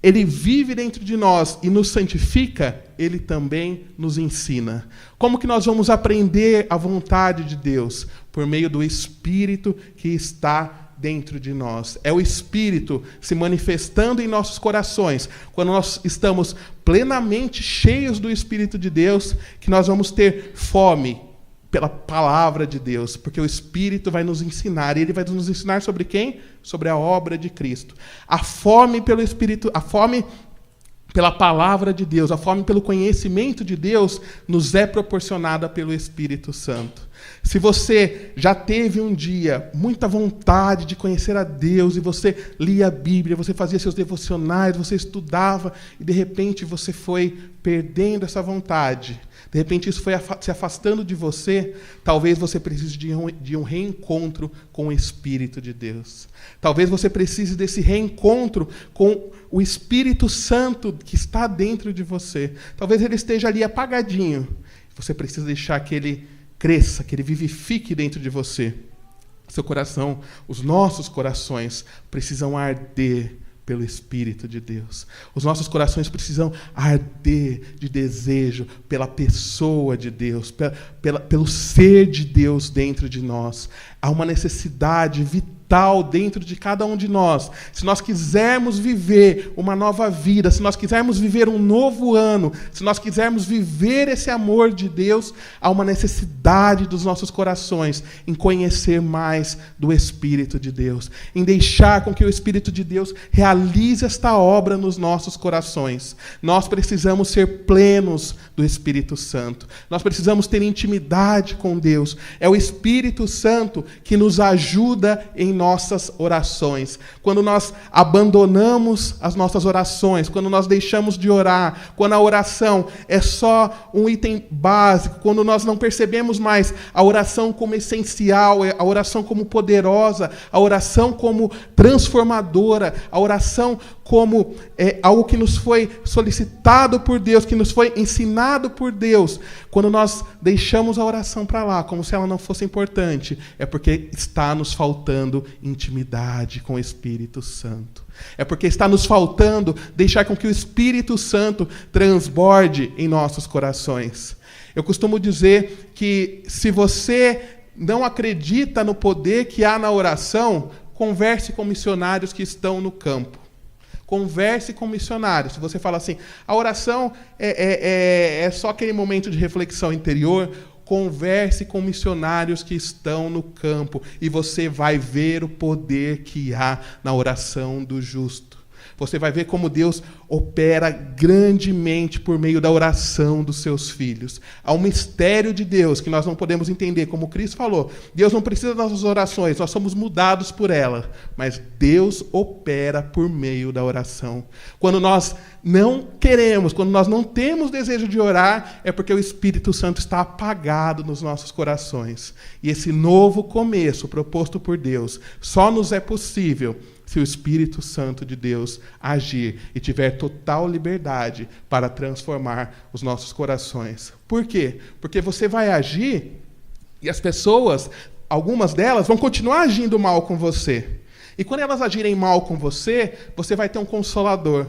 ele vive dentro de nós e nos santifica, ele também nos ensina. Como que nós vamos aprender a vontade de Deus? Por meio do Espírito que está dentro de nós. É o Espírito se manifestando em nossos corações. Quando nós estamos plenamente cheios do Espírito de Deus, que nós vamos ter fome pela palavra de Deus, porque o Espírito vai nos ensinar, e ele vai nos ensinar sobre quem? Sobre a obra de Cristo. A fome pelo Espírito, a fome pela palavra de Deus, a fome pelo conhecimento de Deus, nos é proporcionada pelo Espírito Santo. Se você já teve um dia muita vontade de conhecer a Deus, e você lia a Bíblia, você fazia seus devocionais, você estudava, e de repente você foi perdendo essa vontade, de repente isso foi se afastando de você, talvez você precise de um reencontro com o Espírito de Deus. Talvez você precise desse reencontro com o Espírito Santo que está dentro de você. Talvez ele esteja ali apagadinho. Você precisa deixar que ele cresça, que ele vivifique dentro de você. Seu coração, os nossos corações precisam arder pelo Espírito de Deus. Os nossos corações precisam arder de desejo pela pessoa de Deus, pelo ser de Deus dentro de nós. Há uma necessidade vital dentro de cada um de nós. Se nós quisermos viver uma nova vida, se nós quisermos viver um novo ano, se nós quisermos viver esse amor de Deus, há uma necessidade dos nossos corações em conhecer mais do Espírito de Deus, em deixar com que o Espírito de Deus realize esta obra nos nossos corações. Nós precisamos ser plenos do Espírito Santo. Nós precisamos ter intimidade com Deus. É o Espírito Santo que nos ajuda em nossas orações. Quando nós abandonamos as nossas orações, quando nós deixamos de orar, quando a oração é só um item básico, quando nós não percebemos mais a oração como essencial, a oração como poderosa, a oração como transformadora, a oração como algo que nos foi solicitado por Deus, que nos foi ensinado por Deus, quando nós deixamos a oração para lá, como se ela não fosse importante, é porque está nos faltando intimidade com o Espírito Santo. É porque está nos faltando deixar com que o Espírito Santo transborde em nossos corações. Eu costumo dizer que se você não acredita no poder que há na oração, converse com missionários que estão no campo. Converse com missionários. Se você fala assim, a oração é só aquele momento de reflexão interior, converse com missionários que estão no campo e você vai ver o poder que há na oração do justo. Você vai ver como Deus opera grandemente por meio da oração dos seus filhos. Há um mistério de Deus que nós não podemos entender, como Cristo falou. Deus não precisa das nossas orações, nós somos mudados por ela. Mas Deus opera por meio da oração. Quando nós não queremos, quando nós não temos desejo de orar, é porque o Espírito Santo está apagado nos nossos corações. E esse novo começo proposto por Deus só nos é possível se o Espírito Santo de Deus agir e tiver total liberdade para transformar os nossos corações. Por quê? Porque você vai agir e as pessoas, algumas delas, vão continuar agindo mal com você. E quando elas agirem mal com você, você vai ter um consolador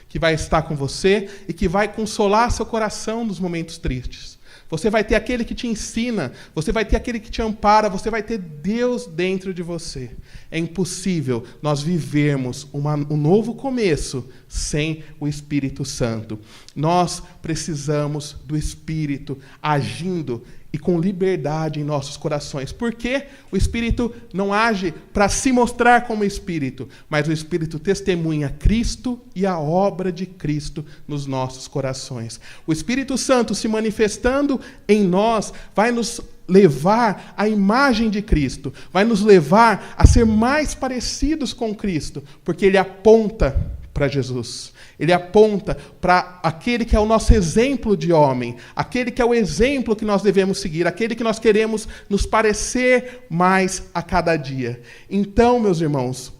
que vai estar com você e que vai consolar seu coração nos momentos tristes. Você vai ter aquele que te ensina, você vai ter aquele que te ampara, você vai ter Deus dentro de você. É impossível nós vivermos um novo começo sem o Espírito Santo. Nós precisamos do Espírito agindo e com liberdade em nossos corações. Porque o Espírito não age para se mostrar como Espírito, mas o Espírito testemunha Cristo e a obra de Cristo nos nossos corações. O Espírito Santo se manifestando em nós vai nos levar à imagem de Cristo, vai nos levar a ser mais parecidos com Cristo, porque ele aponta para Jesus. Ele aponta para aquele que é o nosso exemplo de homem, aquele que é o exemplo que nós devemos seguir, aquele que nós queremos nos parecer mais a cada dia. Então, meus irmãos,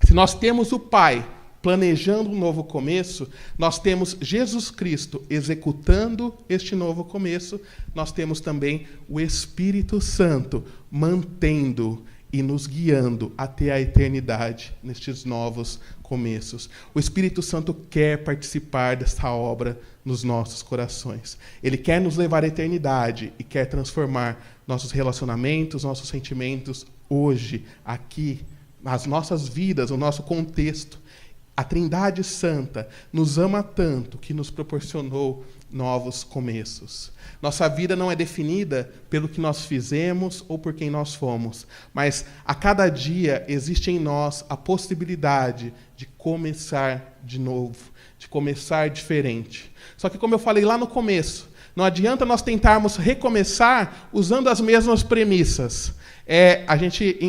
se nós temos o Pai planejando um novo começo, nós temos Jesus Cristo executando este novo começo, nós temos também o Espírito Santo mantendo e nos guiando até a eternidade nestes novos começos. O Espírito Santo quer participar dessa obra nos nossos corações. Ele quer nos levar à eternidade e quer transformar nossos relacionamentos, nossos sentimentos hoje, aqui, nas nossas vidas, no nosso contexto. A Trindade Santa nos ama tanto que nos proporcionou novos começos. Nossa vida não é definida pelo que nós fizemos ou por quem nós fomos, mas a cada dia existe em nós a possibilidade de começar de novo, de começar diferente. Só que, como eu falei lá no começo, não adianta nós tentarmos recomeçar usando as mesmas premissas.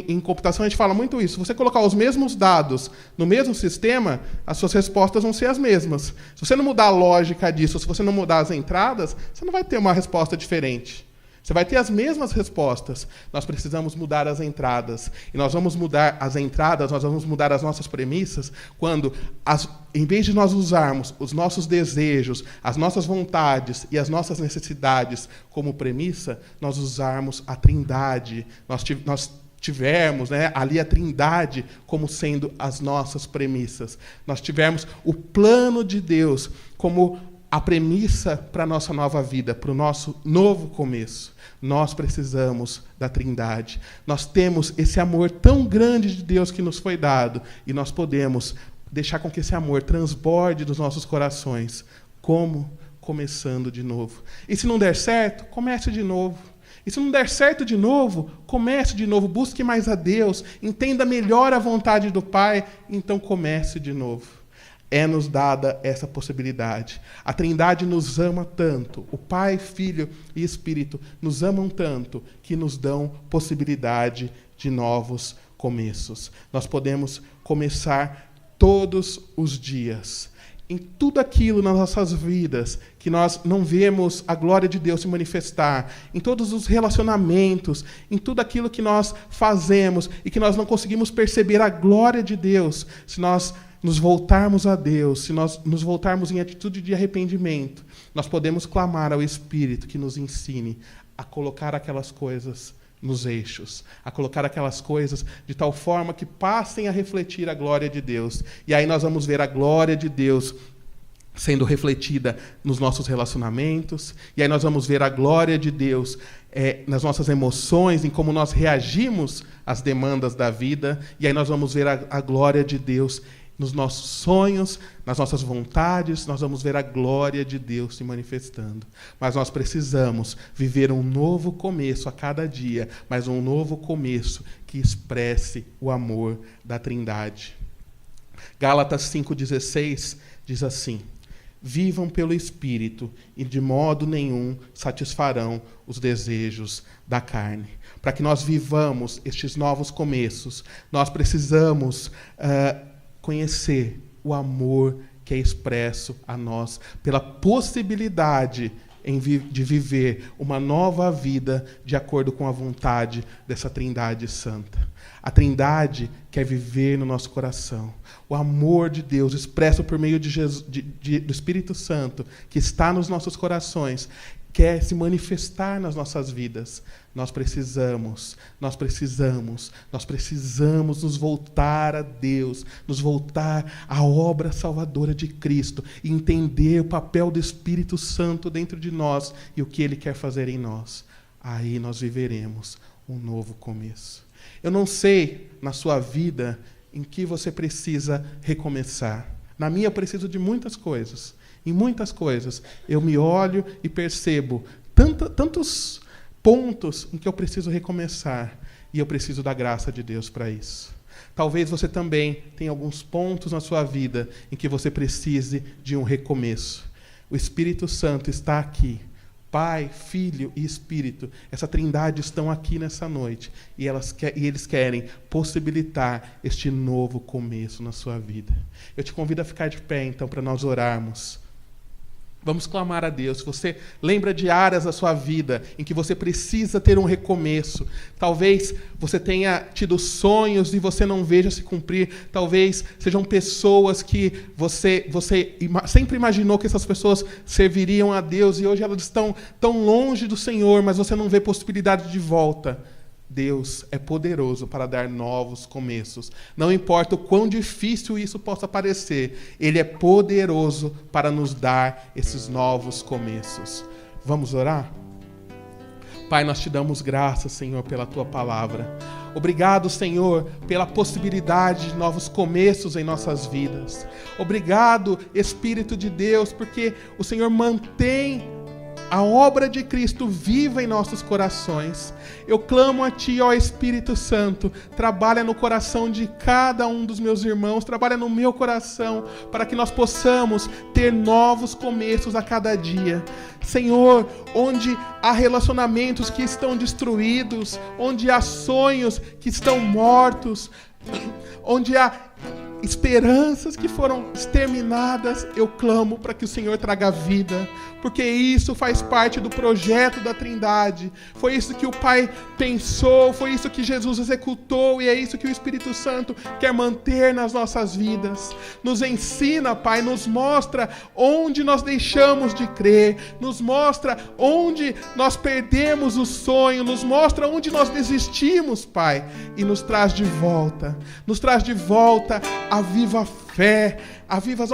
Em computação a gente fala muito isso. Se você colocar os mesmos dados no mesmo sistema, as suas respostas vão ser as mesmas. Se você não mudar a lógica disso, se você não mudar as entradas, você não vai ter uma resposta diferente. Você vai ter as mesmas respostas. Nós precisamos mudar as entradas. E nós vamos mudar as entradas, nós vamos mudar as nossas premissas quando, em vez de nós usarmos os nossos desejos, as nossas vontades e as nossas necessidades como premissa, nós usarmos a Trindade. Nós tivermos ali a Trindade como sendo as nossas premissas. Nós tivermos o plano de Deus como a premissa para a nossa nova vida, para o nosso novo começo. Nós precisamos da Trindade. Nós temos esse amor tão grande de Deus que nos foi dado, e nós podemos deixar com que esse amor transborde dos nossos corações. Como? Começando de novo. E se não der certo, comece de novo. E se não der certo de novo, comece de novo. Busque mais a Deus, entenda melhor a vontade do Pai, então comece de novo. É-nos dada essa possibilidade. A Trindade nos ama tanto, o Pai, Filho e Espírito nos amam tanto, que nos dão possibilidade de novos começos. Nós podemos começar todos os dias. Em tudo aquilo nas nossas vidas que nós não vemos a glória de Deus se manifestar, em todos os relacionamentos, em tudo aquilo que nós fazemos e que nós não conseguimos perceber a glória de Deus, se nós nos voltarmos a Deus, se nós nos voltarmos em atitude de arrependimento, nós podemos clamar ao Espírito que nos ensine a colocar aquelas coisas nos eixos, a colocar aquelas coisas de tal forma que passem a refletir a glória de Deus. E aí nós vamos ver a glória de Deus sendo refletida nos nossos relacionamentos, e aí nós vamos ver a glória de Deus nas nossas emoções, em como nós reagimos às demandas da vida, e aí nós vamos ver a glória de Deus nos nossos sonhos, nas nossas vontades, nós vamos ver a glória de Deus se manifestando. Mas nós precisamos viver um novo começo a cada dia, mas um novo começo que expresse o amor da Trindade. Gálatas 5,16 diz assim: vivam pelo Espírito e de modo nenhum satisfarão os desejos da carne. Para que nós vivamos estes novos começos, nós precisamos conhecer o amor que é expresso a nós pela possibilidade de viver uma nova vida de acordo com a vontade dessa Trindade Santa. A Trindade quer viver no nosso coração. O amor de Deus expresso por meio de Jesus, do Espírito Santo, que está nos nossos corações, quer se manifestar nas nossas vidas. Nós precisamos nos voltar a Deus, nos voltar à obra salvadora de Cristo e entender o papel do Espírito Santo dentro de nós e o que Ele quer fazer em nós. Aí nós viveremos um novo começo. Eu não sei, na sua vida, em que você precisa recomeçar. Na minha, eu preciso de muitas coisas. Em muitas coisas, eu me olho e percebo tantos pontos em que eu preciso recomeçar. E eu preciso da graça de Deus para isso. Talvez você também tenha alguns pontos na sua vida em que você precise de um recomeço. O Espírito Santo está aqui. Pai, Filho e Espírito, essa Trindade estão aqui nessa noite. E eles querem possibilitar este novo começo na sua vida. Eu te convido a ficar de pé, então, para nós orarmos. Vamos clamar a Deus. Se você lembra de áreas da sua vida em que você precisa ter um recomeço, talvez você tenha tido sonhos e você não veja se cumprir, talvez sejam pessoas que você sempre imaginou que essas pessoas serviriam a Deus e hoje elas estão tão longe do Senhor, mas você não vê possibilidade de volta. Deus é poderoso para dar novos começos. Não importa o quão difícil isso possa parecer, Ele é poderoso para nos dar esses novos começos. Vamos orar? Pai, nós te damos graças, Senhor, pela Tua palavra. Obrigado, Senhor, pela possibilidade de novos começos em nossas vidas. Obrigado, Espírito de Deus, porque o Senhor mantém a obra de Cristo viva em nossos corações. Eu clamo a Ti, ó Espírito Santo, trabalha no coração de cada um dos meus irmãos, trabalha no meu coração, para que nós possamos ter novos começos a cada dia. Senhor, onde há relacionamentos que estão destruídos, onde há sonhos que estão mortos, onde há esperanças que foram exterminadas, eu clamo para que o Senhor traga vida, porque isso faz parte do projeto da Trindade. Foi isso que o Pai pensou, foi isso que Jesus executou e é isso que o Espírito Santo quer manter nas nossas vidas. Nos ensina, Pai, nos mostra onde nós deixamos de crer, nos mostra onde nós perdemos o sonho, nos mostra onde nós desistimos, Pai, e nos traz de volta a viva fé, aviva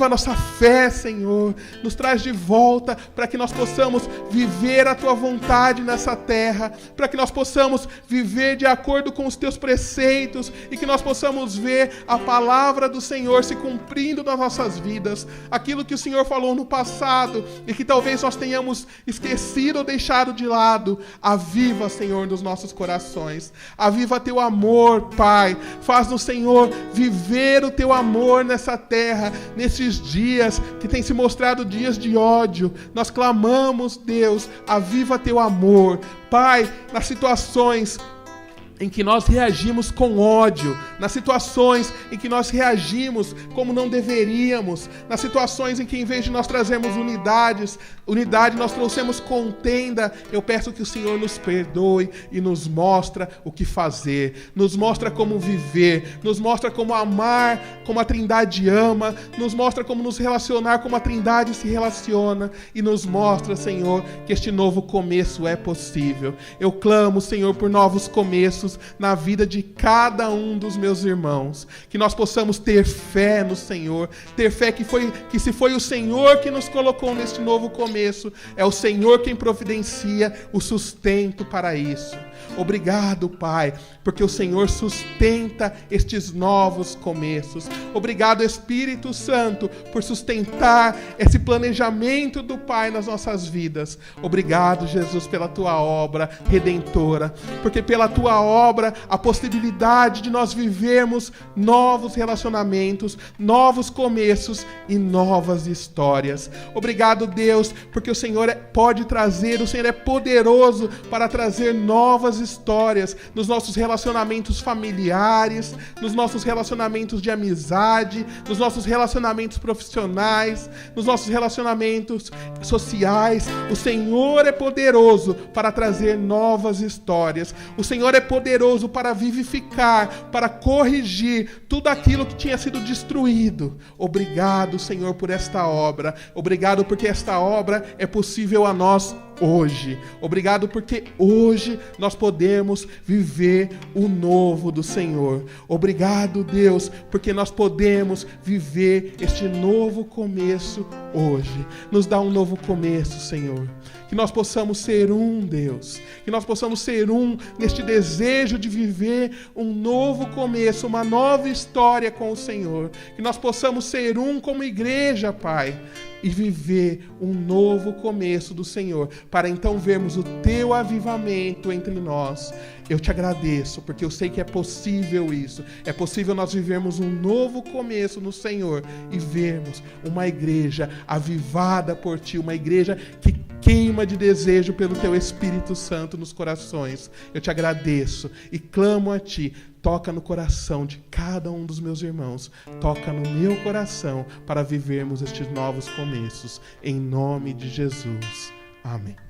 a nossa fé, Senhor, nos traz de volta para que nós possamos viver a Tua vontade nessa terra, para que nós possamos viver de acordo com os Teus preceitos e que nós possamos ver a palavra do Senhor se cumprindo nas nossas vidas, aquilo que o Senhor falou no passado e que talvez nós tenhamos esquecido ou deixado de lado. Aviva, Senhor, nos nossos corações, aviva Teu amor, Pai, faz no Senhor viver o Teu amor nessa terra, nesses dias que têm se mostrado dias de ódio. Nós clamamos, Deus, aviva Teu amor, Pai, nas situações em que nós reagimos com ódio, nas situações em que nós reagimos como não deveríamos, nas situações em que, em vez de nós trazermos unidade, nós trouxemos contenda. Eu peço que o Senhor nos perdoe e nos mostra o que fazer, nos mostra como viver, nos mostra como amar, como a Trindade ama, nos mostra como nos relacionar como a Trindade se relaciona e nos mostra, Senhor, que este novo começo é possível. Eu clamo, Senhor, por novos começos na vida de cada um dos meus irmãos, que nós possamos ter fé no Senhor, ter fé que se foi o Senhor que nos colocou neste novo começo, é o Senhor quem providencia o sustento para isso. Obrigado, Pai, porque o Senhor sustenta estes novos começos. Obrigado, Espírito Santo, por sustentar esse planejamento do Pai nas nossas vidas. Obrigado, Jesus, pela Tua obra redentora, porque pela Tua obra obra a possibilidade de nós vivermos novos relacionamentos, novos começos e novas histórias. Obrigado, Deus, porque o Senhor pode trazer, o Senhor é poderoso para trazer novas histórias nos nossos relacionamentos familiares, nos nossos relacionamentos de amizade, nos nossos relacionamentos profissionais, nos nossos relacionamentos sociais. O Senhor é poderoso para trazer novas histórias. O Senhor é poderoso para vivificar, para corrigir tudo aquilo que tinha sido destruído. Obrigado, Senhor, por esta obra. Obrigado porque esta obra é possível a nós hoje. Obrigado porque hoje nós podemos viver o novo do Senhor. Obrigado, Deus, porque nós podemos viver este novo começo hoje. Nos dá um novo começo, Senhor. Que nós possamos ser um, Deus. Que nós possamos ser um neste desejo de viver um novo começo, uma nova história com o Senhor. Que nós possamos ser um como igreja, Pai, e viver um novo começo do Senhor, para então vermos o Teu avivamento entre nós. Eu te agradeço, porque eu sei que é possível isso. É possível nós vivermos um novo começo no Senhor e vermos uma igreja avivada por Ti, uma igreja que queima de desejo pelo Teu Espírito Santo nos corações. Eu te agradeço e clamo a Ti. Toca no coração de cada um dos meus irmãos. Toca no meu coração para vivermos estes novos começos. Em nome de Jesus. Amém.